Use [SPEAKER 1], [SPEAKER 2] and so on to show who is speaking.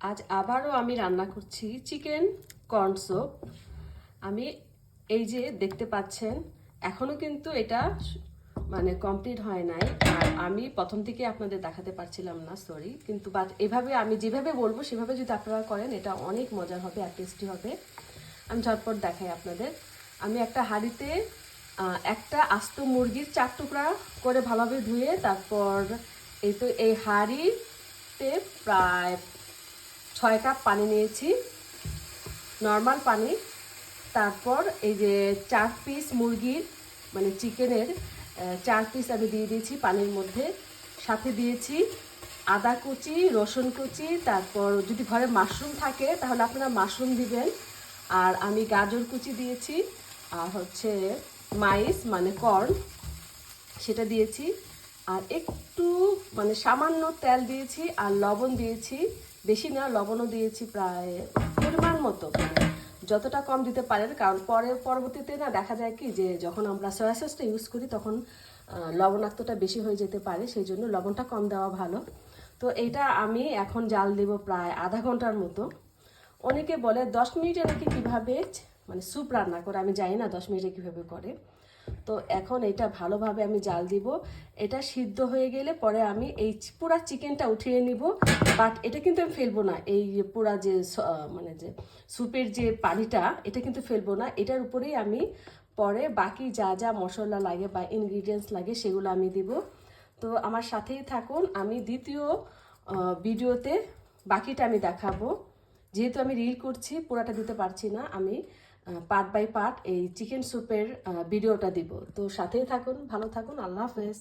[SPEAKER 1] আজ আবারও আমি রান্না করছি চিকেন কর্ন স্যুপ। আমি এই যে দেখতে পাচ্ছেন এখনো কিন্তু এটা মানে কমপ্লিট হয় নাই। আর আমি প্রথম থেকে আপনাদের দেখাতে পারছিলাম না, সরি। কিন্তু বাট এভাবে আমি যেভাবে বলবো সেভাবে যদি আপনারা করেন এটা অনেক মজার হবে আর টেস্টি হবে। আমি ঝটপট দেখাই আপনাদের। আমি একটা হাঁড়িতে একটা আস্ত মুরগির 4 টুকরা করে ভালোভাবে ধুয়ে তারপর এই হাঁড়িতে প্রায় 6 কাপ পানি নিয়েছি, নর্মাল পানি। তারপর এই যে 4 পিস মুরগির মানে চিকেনের 4 পিস আমি দিয়ে দিয়েছি পানির মধ্যে। সাথে দিয়েছি আদা কুচি, রসুন কুচি, তারপর যদি ঘরে মাশরুম থাকে তাহলে আপনারা মাশরুম দিবেন। আর আমি গাজর কুচি দিয়েছি, আর হচ্ছে মাইস মানে কর্ন সেটা দিয়েছি। আর একটু মানে সামান্য তেল দিয়েছি আর লবণ দিয়েছি, বেশি না, লবণও দিয়েছি প্রায় পরিমাণ মতো, মানে যতটা কম দিতে পারেন। কারণ পরবর্তীতে না দেখা যায় কি যে যখন আমরা সয়া সসটা ইউজ করি তখন লবণাক্তটা বেশি হয়ে যেতে পারে, সেই জন্য লবণটা কম দেওয়া ভালো। তো এটা আমি এখন জাল দেব প্রায় আধা ঘন্টার মতো। অনেকে বলে 10 মিনিটে নাকি কীভাবে মানে স্যুপ রান্না করে, আমি জানি না 10 মিনিটে কীভাবে করে। তো এখন এটা ভালোভাবে আমি জাল দিব। এটা সিদ্ধ হয়ে গেলে পরে আমি এই পুরা চিকেনটা উঠিয়ে নিব। বাট এটা কিন্তু আমি ফেলবো না, এই পুরা যে মানে যে স্যুপের যে পানিটা এটা কিন্তু ফেলবো না। এটার উপরেই আমি পরে বাকি যা যা মশলা লাগে বা ইনগ্রিডিয়েন্টস লাগে সেগুলো আমি দিব। তো আমার সাথেই থাকুন, আমি দ্বিতীয় ভিডিওতে বাকিটা আমি দেখাবো। যেহেতু আমি রিল করছি পুরাটা দিতে পারছি না, আমি পার্ট বাই পার্ট এই চিকেন স্যুপের ভিডিওটা দিব। তো সাথেই থাকুন, ভালো থাকুন, আল্লাহ হাফেজ।